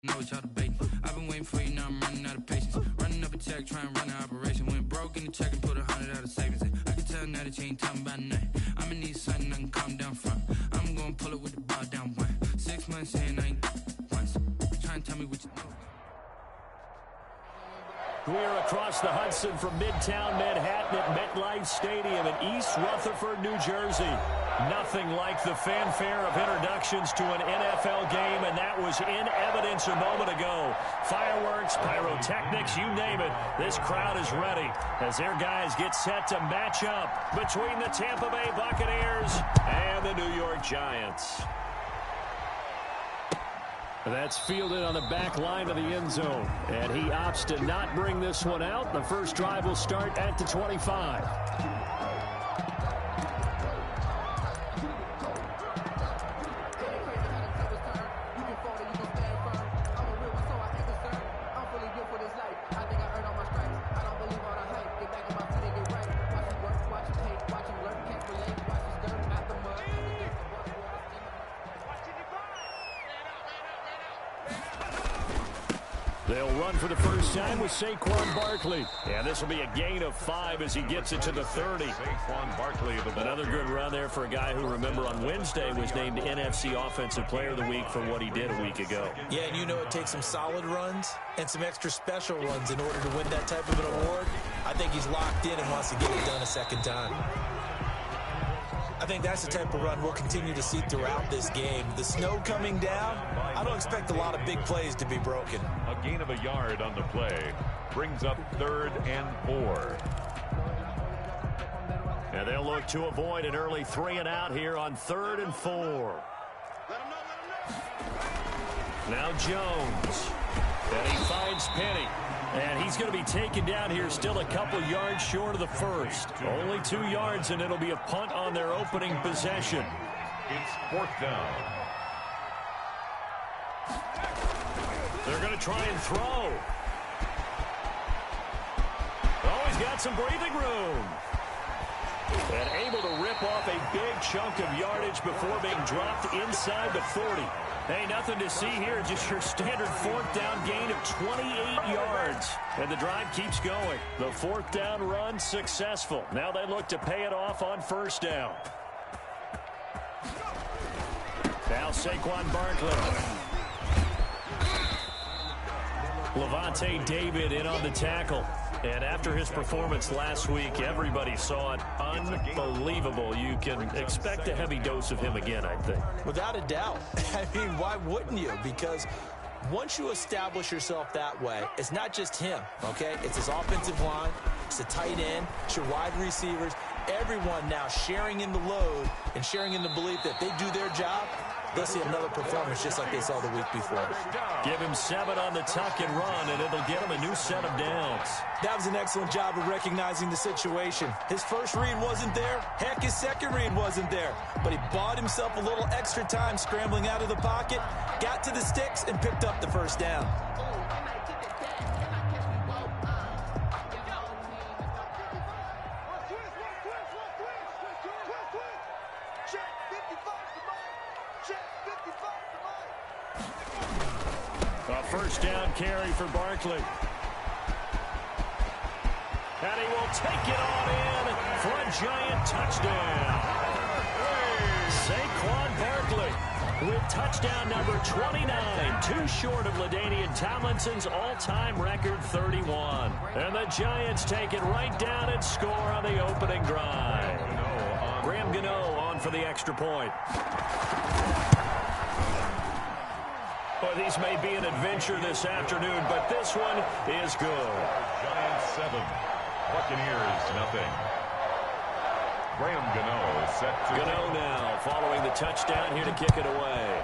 Know what y'all debating. I've been waiting for you, now I'm running out of patience. Running up a check, trying to run an operation. Went broke in the check and put 100 out of savings in. I can tell now that you ain't talking about nothing. I'ma need something I can calm down from. I'm gonna pull it with the bar down one. 6 months in, I ain't once. Trying to tell me what you know. We're across the Hudson from Midtown Manhattan at MetLife Stadium in East Rutherford, New Jersey. Nothing like the fanfare of introductions to an NFL game, and that was in evidence a moment ago. Fireworks, pyrotechnics, you name it. This crowd is ready as their guys get set to match up between the Tampa Bay Buccaneers and the New York Giants. That's fielded on the back line of the end zone, and he opts to not bring this one out. The first drive will start at the 25. They'll run for the first time with Saquon Barkley. And this will be a gain of 5 as he gets it to the 30. Saquon Barkley. Another good run there for a guy who, remember, on Wednesday was named NFC Offensive Player of the Week for what he did a week ago. Yeah, and you know it takes some solid runs and some extra special runs in order to win that type of an award. I think he's locked in and wants to get it done a second time. I think that's the type of run we'll continue to see throughout this game. The snow coming down, I don't expect a lot of big plays to be broken. A gain of a yard on the play brings up 3rd and 4. And they'll look to avoid an early 3 and out here on 3rd and 4. Now Jones. And he finds Penny. And he's going to be taken down here still a couple yards short of the first. Only 2 yards, and it'll be a punt on their opening possession. It's 4th down. They're going to try and throw. Oh, he's got some breathing room. And able to rip off a big chunk of yardage before being dropped inside the 40. Hey, nothing to see here, just your standard 4th down gain of 28 yards. And the drive keeps going. The 4th down run successful. Now they look to pay it off on 1st down. Now Saquon Barkley. Levante David in on the tackle. And after his performance last week, everybody saw it. Unbelievable. You can expect a heavy dose of him again, I think. Without a doubt. I mean, why wouldn't you? Because once you establish yourself that way, it's not just him, okay? It's his offensive line, it's the tight end, it's your wide receivers, everyone now sharing in the load and sharing in the belief that they do their job. They'll see another performance just like they saw the week before. Give him 7 on the tuck and run, and it'll get him a new set of downs. That was an excellent job of recognizing the situation. His first read wasn't there. Heck, his second read wasn't there. But he bought himself a little extra time scrambling out of the pocket, got to the sticks, and picked up the first down. A first down carry for Barkley. And he will take it on in for a Giant touchdown. Saquon Barkley with touchdown number 29, too short of LaDainian Tomlinson's all-time record 31. And the Giants take it right down and score on the opening drive. Graham Gano on for the extra point. Well, these may be an adventure this afternoon, but this one is good. Giants 7, Buccaneers nothing. Graham Gano is set to... Gano now following the touchdown here to kick it away.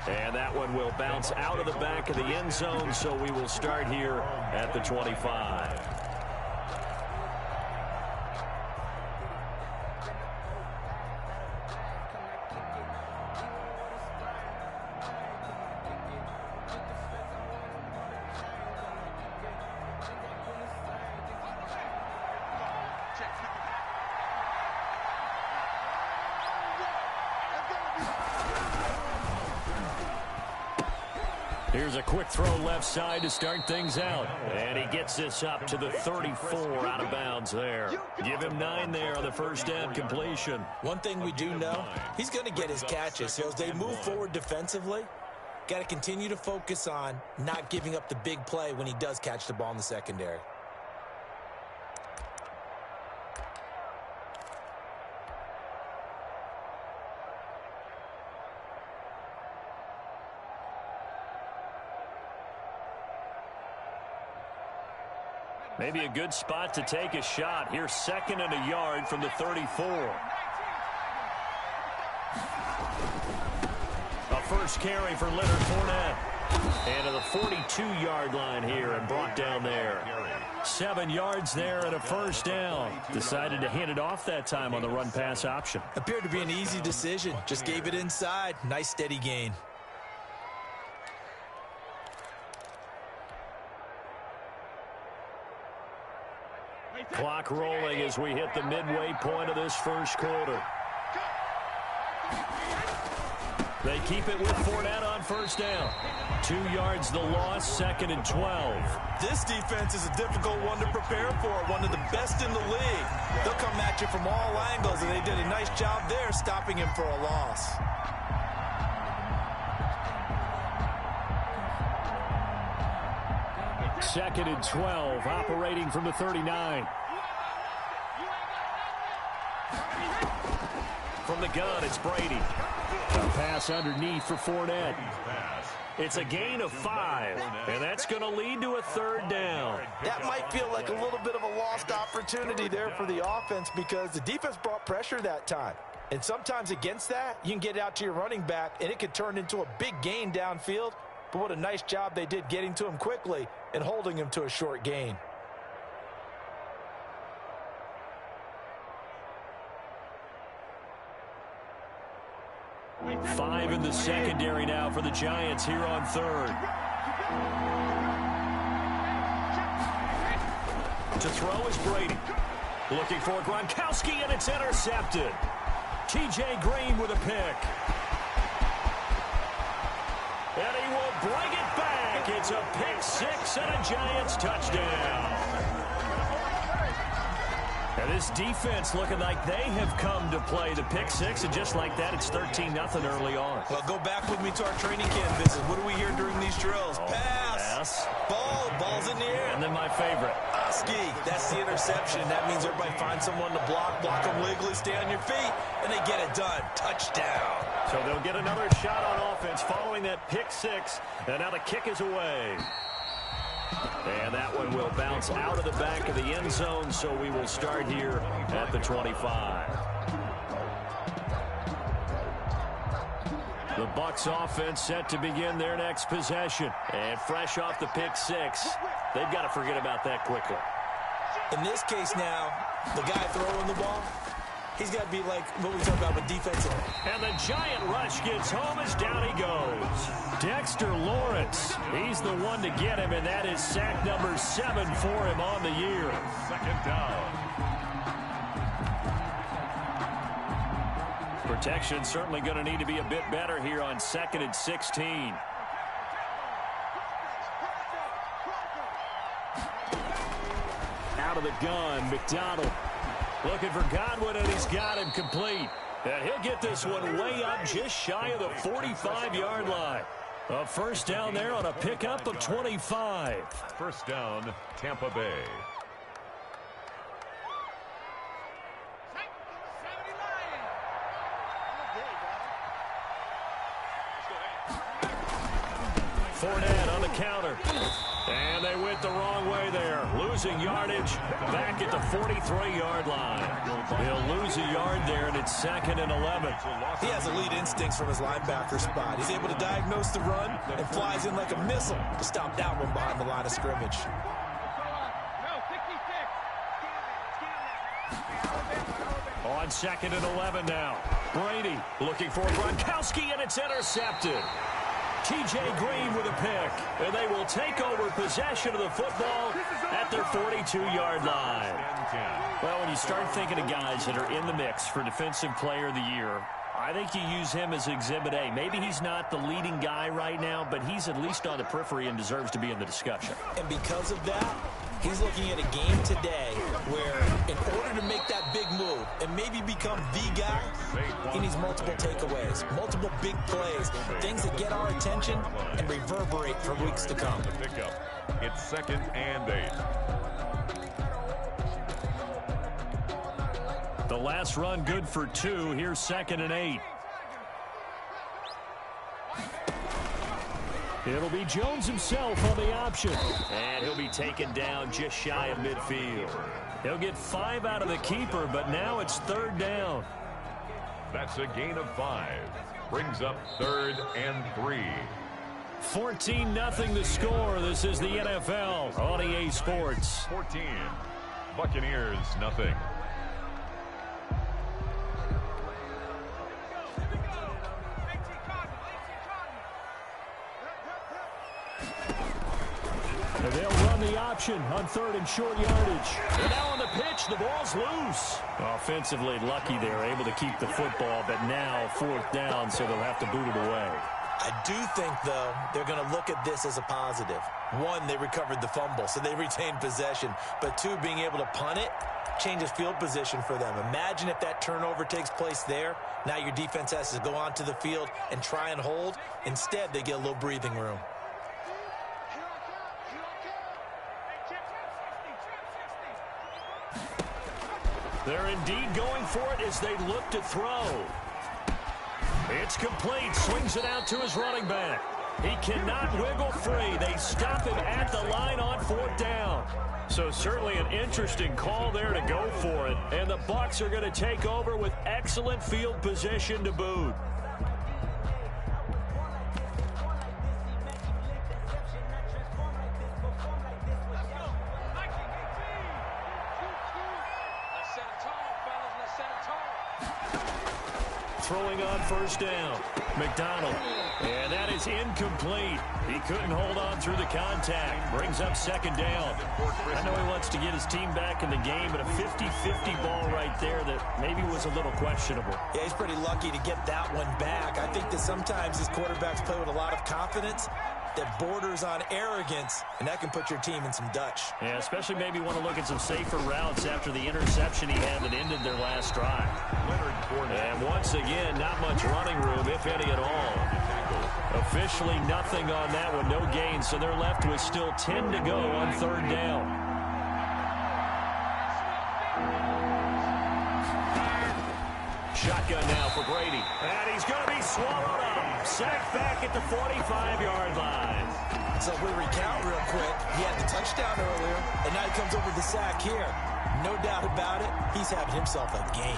And that one will bounce out of the back of the end zone, so we will start here at the 25. Here's a quick throw left side to start things out. And he gets this up to the 34 out of bounds there. Give him 9 there on the first down completion. One thing we do know, he's going to get his catches. So as they move forward defensively, got to continue to focus on not giving up the big play when he does catch the ball in the secondary. Maybe a good spot to take a shot. Here's 2nd and a yard from the 34. A first carry for Leonard Fournette. And to the 42-yard line here and brought down there. 7 yards there and a first down. Decided to hand it off that time on the run-pass option. Appeared to be an easy decision. Just gave it inside. Nice steady gain. Clock rolling as we hit the midway point of this first quarter. They keep it with Fournette on first down. 2 yards the loss, 2nd and 12. This defense is a difficult one to prepare for, one of the best in the league. They'll come at you from all angles, and they did a nice job there stopping him for a loss. Second and 12, operating from the 39. From the gun, it's Brady. A pass underneath for Fournette. It's a gain of 5, and that's going to lead to a 3rd down. That might feel like a little bit of a lost opportunity there for the offense because the defense brought pressure that time. And sometimes against that, you can get out to your running back, and it could turn into a big gain downfield. But what a nice job they did getting to him quickly and holding him to a short gain. Five in the secondary now for the Giants here on 3rd. To throw is Brady. Looking for Gronkowski, and it's intercepted. T.J. Green with a pick. And he will bring it back. It's a pick 6 and a Giants touchdown. And this defense looking like they have come to play the pick 6, and just like that, it's 13-0 early on. Well, go back with me to our training camp visit. What do we hear during these drills? Pass. Ball's in the air. And then my favorite. Ski. That's the interception. That means everybody finds someone to block them legally, stay on your feet, and they get it done. Touchdown. So they'll get another shot on offense following that pick 6, and now the kick is away. And that one will bounce out of the back of the end zone, so we will start here at the 25. The Bucks offense set to begin their next possession. And fresh off the pick 6, they've got to forget about that quickly. In this case now, the guy throwing the ball, he's got to be like what we talk about with defensive. And the giant rush gets home as down he goes. Dexter Lawrence, he's the one to get him, and that is sack number 7 for him on the year. 2nd down. Protection certainly going to need to be a bit better here on 2nd and 16. Out of the gun, McDonald. Looking for Godwin, and he's got him complete. And he'll get this one way up just shy of the 45-yard line. A first down there on a pickup of 25. First down, Tampa Bay. Fournette on the counter. And they went the wrong way there. Losing yardage back at the 43-yard line. He'll lose a yard there, and it's 2nd and 11. He has elite instincts from his linebacker spot. He's able to diagnose the run and flies in like a missile to stop that one behind the line of scrimmage. On 2nd and 11 now. Brady looking for Gronkowski, and it's intercepted. T.J. Green with a pick, and they will take over possession of the football at their 42-yard line. Well, when you start thinking of guys that are in the mix for Defensive Player of the Year, I think you use him as Exhibit A. Maybe he's not the leading guy right now, but he's at least on the periphery and deserves to be in the discussion. And because of that, he's looking at a game today where in order to make that big move and maybe become the guy, he needs multiple takeaways, multiple big plays, things that get our attention and reverberate for weeks to come. It's 2nd and 8. The last run good for 2. Here's 2nd and 8. It'll be Jones himself on the option. And he'll be taken down just shy of midfield. He'll get 5 out of the keeper, but now it's 3rd down. That's a gain of 5. Brings up 3rd and 3. 14-0 the score. This is the NFL on EA Sports. 14. Buccaneers, nothing. And they'll run the option on 3rd and short yardage. And now on the pitch, the ball's loose. Offensively lucky they're able to keep the football, but now 4th down, so they'll have to boot it away. I do think, though, they're going to look at this as a positive. 1, they recovered the fumble, so they retained possession. But 2, being able to punt it changes field position for them. Imagine if that turnover takes place there. Now your defense has to go onto the field and try and hold. Instead, they get a little breathing room. They're indeed going for it as they look to throw. It's complete. Swings it out to his running back. He cannot wiggle free. They stop him at the line on 4th down. So certainly an interesting call there to go for it. And the Bucks are going to take over with excellent field position to boot. Throwing on 1st down. McDonald. And that is incomplete. He couldn't hold on through the contact. Brings up 2nd down. I know he wants to get his team back in the game, but a 50-50 ball right there that maybe was a little questionable. Yeah, he's pretty lucky to get that one back. I think that sometimes his quarterbacks play with a lot of confidence that borders on arrogance, and that can put your team in some Dutch. Yeah, especially maybe want to look at some safer routes after the interception he had that ended their last drive. And once again, not much running room, if any at all. Officially nothing on that one, no gain, so they're left with still 10 to go on 3rd down. Shotgun now for Brady. And he's going to be swallowed up. Sacked back at the 45-yard line. So if we recount real quick, he had the touchdown earlier, and now he comes over the sack here. No doubt about it, he's having himself a game.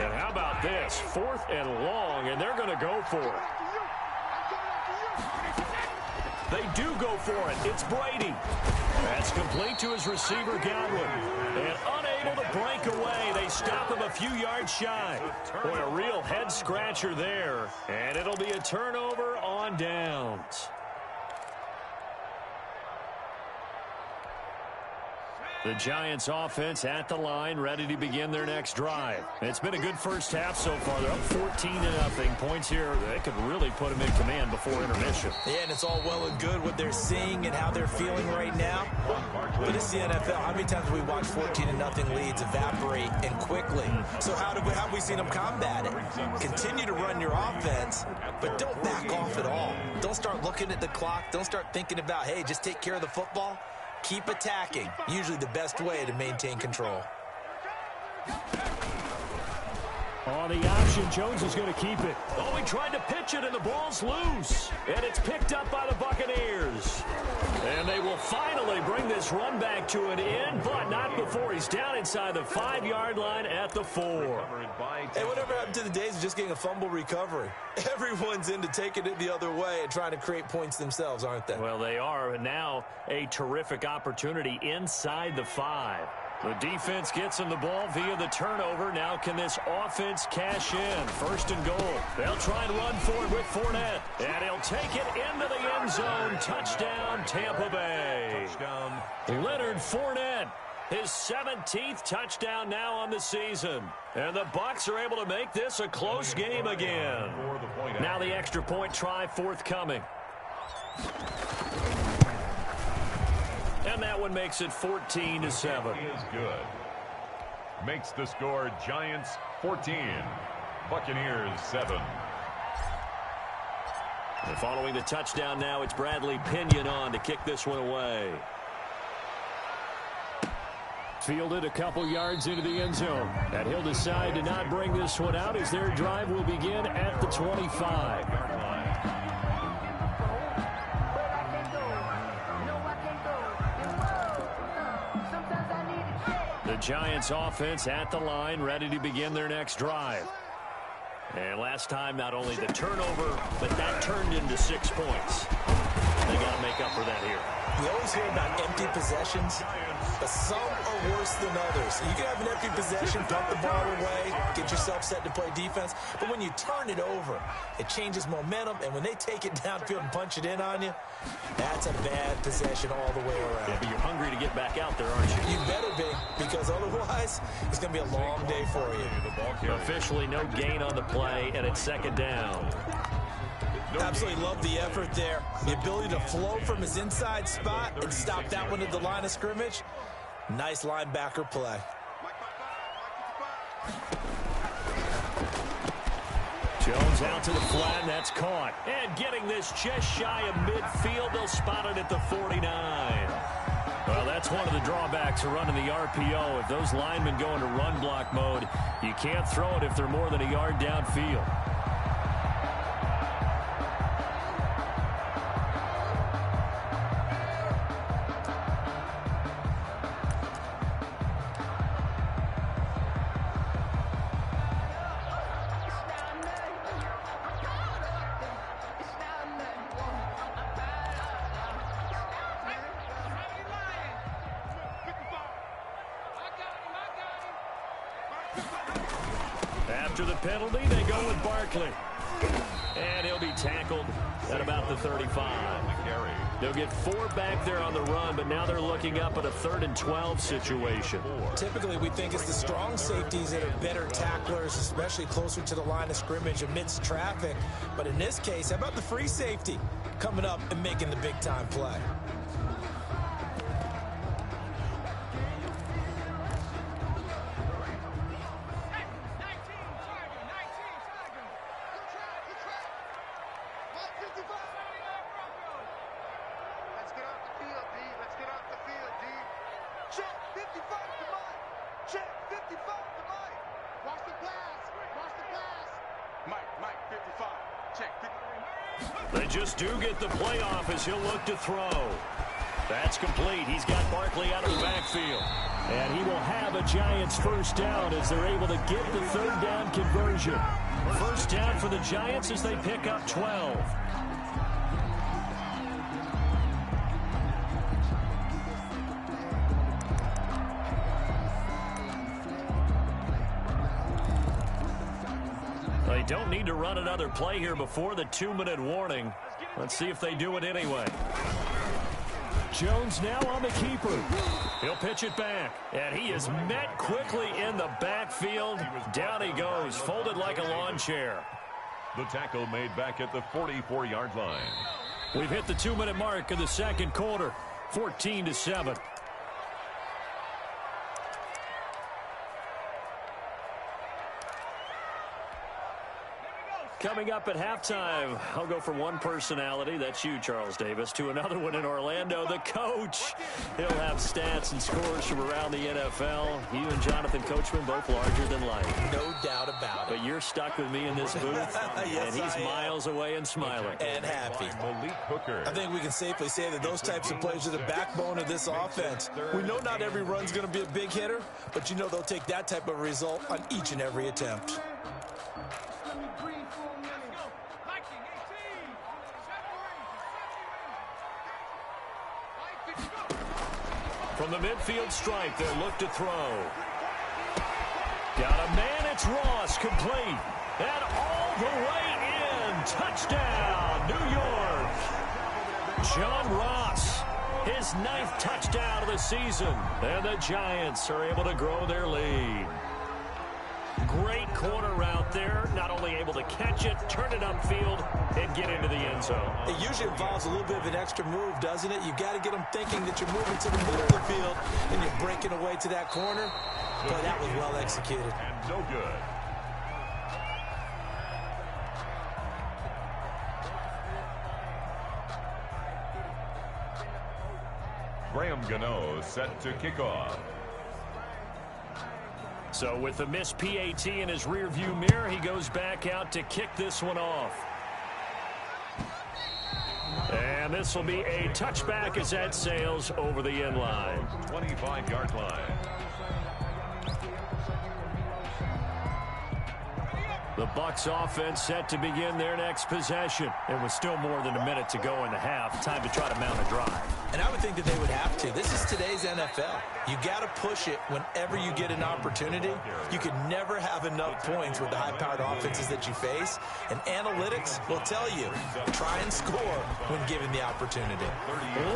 And how about this? 4th and long, and they're going to go for it. They do go for it. It's Brady. That's complete to his receiver, Godwin. And unable to break away. They stop him a few yards shy. Boy, a real head-scratcher there. And it'll be a turnover on downs. The Giants offense at the line, ready to begin their next drive. It's been a good first half so far. They're up 14-0. Points here, they could really put them in command before intermission. Yeah, and it's all well and good what they're seeing and how they're feeling right now. But it's the NFL. How many times have we watched 14-0 leads evaporate and quickly? So how have we seen them combat it? Continue to run your offense, but don't back off at all. Don't start looking at the clock. Don't start thinking about, hey, just take care of the football. Keep attacking. Usually the best way to maintain control. On the option, Jones is going to keep it. Oh, he tried to pitch it, and the ball's loose. And it's picked up by the Buccaneers. And they will finally bring this run back to an end, but not before he's down inside the 5-yard line at the 4. Hey, whatever happened to the days of just getting a fumble recovery? Everyone's into taking it the other way and trying to create points themselves, aren't they? Well, they are. And now a terrific opportunity inside the 5. The defense gets him the ball via the turnover. Now can this offense cash in? First and goal. They'll try and run for it with Fournette. And he'll take it into the end zone. Touchdown, Tampa Bay. Touchdown. Leonard Fournette. His 17th touchdown now on the season. And the Bucks are able to make this a close game again. Now the extra point try forthcoming. And that one makes it 14-7. Is good. Makes the score Giants 14, Buccaneers 7. And following the touchdown now, it's Bradley Pinion on to kick this one away. Fielded a couple yards into the end zone. And he'll decide to not bring this one out as their drive will begin at the 25. The Giants offense at the line, ready to begin their next drive. And last time, not only the turnover, but that turned into 6 points. They got to make up for that here. We always hear about empty possessions, but some are worse than others. You can have an empty possession, dump the ball away, get yourself set to play defense, but when you turn it over, it changes momentum, and when they take it downfield and punch it in on you, that's a bad possession all the way around. Yeah, but you're hungry to get back out there, aren't you? You better be, because otherwise, it's going to be a long day for you. Officially no gain on the play, and it's second down. Absolutely love the effort there. The ability to flow from his inside spot and stop that one at the line of scrimmage. Nice linebacker play. Jones out to the flat, and that's caught. And getting this just shy of midfield, they'll spot it at the 49. Well, that's one of the drawbacks of running the RPO. If those linemen go into run block mode, you can't throw it if they're more than a yard downfield. After the penalty, they go with Barkley. And he'll be tackled at about the 35. They'll get 4 back there on the run, but now they're looking up at a 3rd and 12 situation. Typically, we think it's the strong safeties that are better tacklers, especially closer to the line of scrimmage amidst traffic. But in this case, how about the free safety coming up and making the big-time play? They just do get the playoff as he'll look to throw. That's complete. He's got Barkley out of the backfield. And he will have a Giants first down as they're able to get the 3rd down conversion. First down for the Giants as they pick up 12. They don't need to run another play here before the 2-minute warning. Let's see if they do it anyway. Jones now on the keeper. He'll pitch it back. And he is met quickly in the backfield. Down he goes, folded like a lawn chair. The tackle made back at the 44-yard line. We've hit the 2-minute mark in the second quarter. 14-7. Coming up at halftime, I'll go from one personality, that's you, Charles Davis, to another one in Orlando, the coach. He'll have stats and scores from around the NFL. You and Jonathan Coachman, both larger than life. No doubt about it. But you're stuck with me in this booth, Yes, and he's miles away and smiling. And happy. Malik Hooker. I think we can safely say that those types of plays are the backbone of this offense. We know not every run's going to be a big hitter, but you know they'll take that type of result on each and every attempt. From the midfield stripe, they'll look to throw. Got a man, it's Ross, complete. And all the way in. Touchdown, New York. John Ross, his 9th touchdown of the season. And the Giants are able to grow their lead. Great corner route there. Not only able to catch it, turn it upfield, and get into the end zone. It usually involves a little bit of an extra move, doesn't it? You've got to get them thinking that you're moving to the middle of the field and you're breaking away to that corner. But that was well executed. And no good. Graham Gano set to kick off. So with the missed PAT in his rearview mirror, he goes back out to kick this one off. And this will be a touchback as that sails over the end line. 25-yard line. The Bucks offense set to begin their next possession. It was still more than a minute to go in the half. Time to try to mount a drive. And I would think that they would have to. This is today's NFL. You got to push it whenever you get an opportunity. You can never have enough points with the high-powered offenses that you face. And analytics will tell you, try and score when given the opportunity.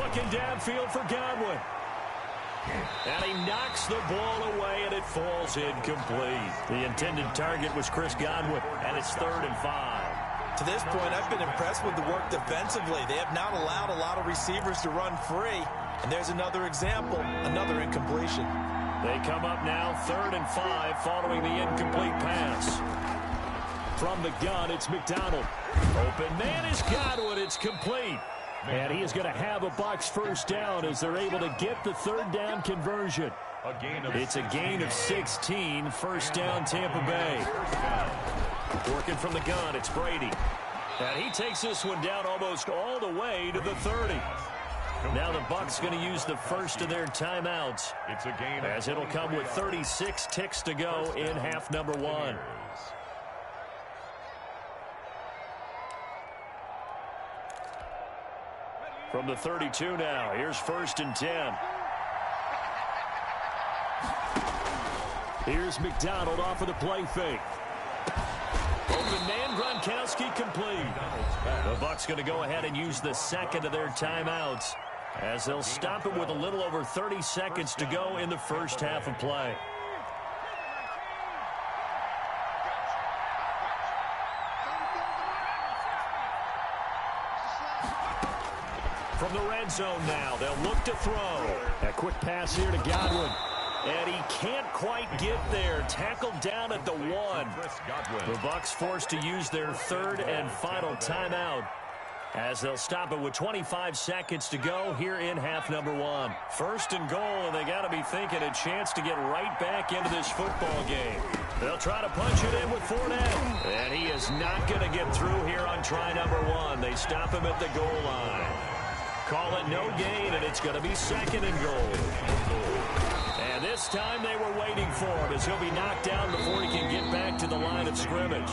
Looking downfield for Godwin. And he knocks the ball away, and it falls incomplete. The intended target was Chris Godwin, and it's 3rd and 5. To this point, I've been impressed with the work defensively. They have not allowed a lot of receivers to run free. And there's another example, another incompletion. They come up now 3rd and 5 following the incomplete pass. From the gun, it's McDonald. Open man is Godwin. It's complete. And he is going to have a Bucks first down as they're able to get the 3rd down conversion. It's a gain of 16. First down, Tampa Bay. Working from the gun, it's Brady. And he takes this one down almost all the way to the 30. Now the Bucks going to use the first of their timeouts, as it'll come with 36 ticks to go in half number 1. From the 32 now, here's 1st and 10. Here's McDonald off of the play fake. Open man, Gronkowski complete. The Bucks going to go ahead and use the second of their timeouts, as they'll stop it with a little over 30 seconds to go in the first half of play. From the red zone now, they'll look to throw. A quick pass here to Godwin. And he can't quite get there. Tackled down at the 1. The Bucks forced to use their 3rd and final timeout, as they'll stop it with 25 seconds to go here in half number 1. 1st and goal, and they got to be thinking a chance to get right back into this football game. They'll try to punch it in with Fournette. And he is not going to get through here on try number 1. They stop him at the goal line. Call it no gain, and it's going to be 2nd and goal. And this time they were waiting for him, as he'll be knocked down before he can get back to the line of scrimmage.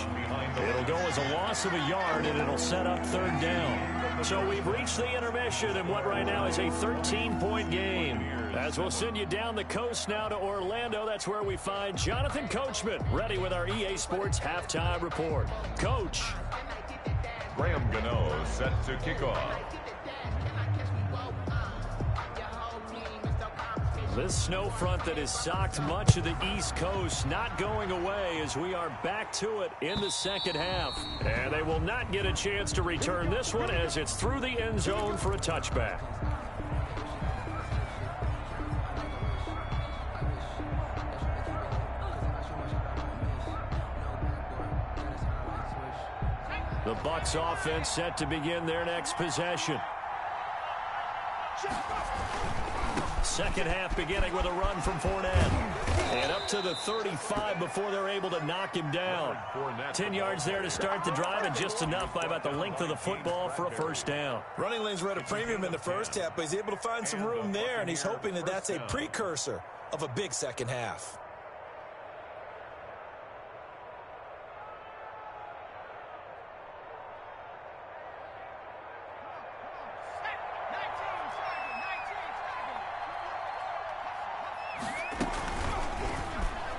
It'll go as a loss of a yard, and it'll set up 3rd down. So we've reached the intermission in what right now is a 13-point game. As we'll send you down the coast now to Orlando, that's where we find Jonathan Coachman, ready with our EA Sports halftime report. Coach. Graham Gano set to kick off. This snow front that has socked much of the East Coast not going away, as we are back to it in the second half. And they will not get a chance to return this one, as it's through the end zone for a touchback. The Bucks offense set to begin their next possession. Second half beginning with a run from Fournette. And up to the 35 before they're able to knock him down. 10 yards there to start the drive, and just enough by about the length of the football for a first down. Running lanes were at a premium in the first half, but he's able to find some room there, and he's hoping that that's a precursor of a big second half.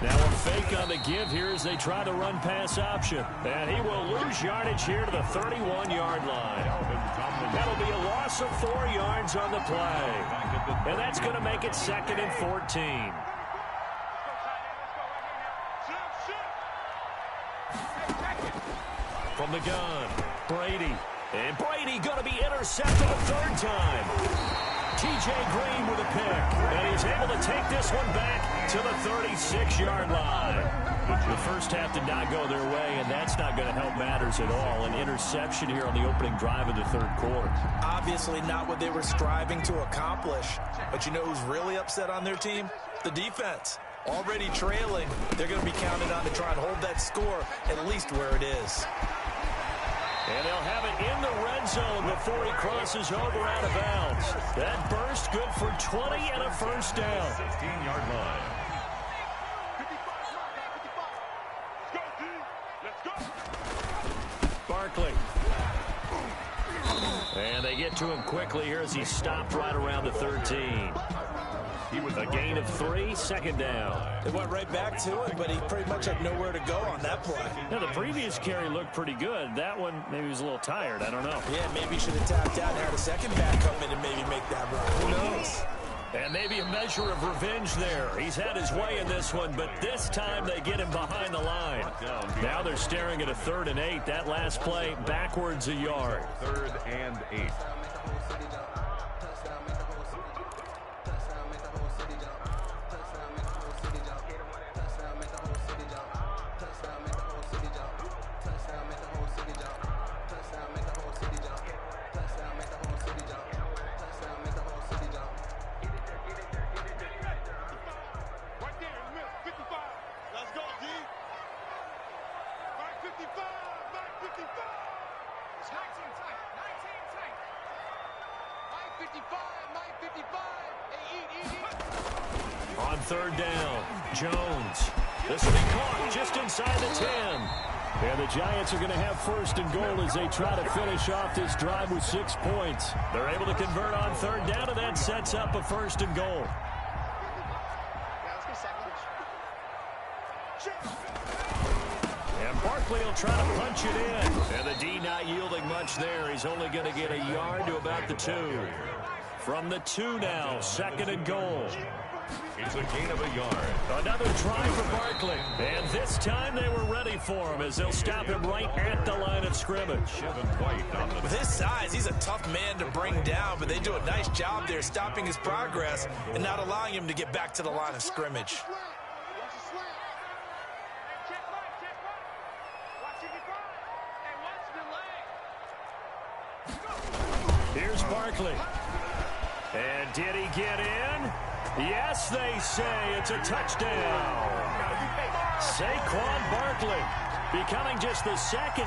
Now a fake on the give here as they try the run-pass option. And he will lose yardage here to the 31-yard line. That'll be a loss of 4 yards on the play. And that's going to make it 2nd and 14. From the gun, Brady. And Brady going to be intercepted a 3rd time. T.J. Green with a pick. And he's able to take this one back to the 36-yard line. The first half did not go their way, and that's not going to help matters at all. An interception here on the opening drive of the 3rd quarter. Obviously not what they were striving to accomplish. But you know who's really upset on their team? The defense. Already trailing. They're going to be counted on to try and hold that score at least where it is. And they'll have it in the red zone before he crosses over out of bounds. That burst good for 20 and a first down. 16-yard line. Barkley. And they get to him quickly here as he stopped right around the 13. A gain of 3, 2nd down. They went right back to him, but he pretty much had nowhere to go on that play. Now, the previous carry looked pretty good. That one, maybe he was a little tired. I don't know. Yeah, maybe he should have tapped out and had a second back come in and maybe make that run. Who knows? And maybe a measure of revenge there. He's had his way in this one, but this time they get him behind the line. Now they're staring at a 3rd and 8. That last play, backwards a yard. 3rd and 8. On 3rd down, Jones. This will be caught just inside the 10. And the Giants are going to have 1st and goal as they try to finish off this drive with 6 points. They're able to convert on 3rd down, and that sets up a 1st and goal. And Barkley will try to punch it in. And the D not yielding much there. He's only going to get a yard to about the 2. From the 2 now, 2nd and goal. It's a gain of a yard. Another try for Barkley. And this time they were ready for him as they'll stop him right at the line of scrimmage. With his size, he's a tough man to bring down, but they do a nice job there stopping his progress and not allowing him to get back to the line of scrimmage. Here's Barkley. And did he get in? Yes, they say it's a touchdown. Saquon Barkley becoming just the 2nd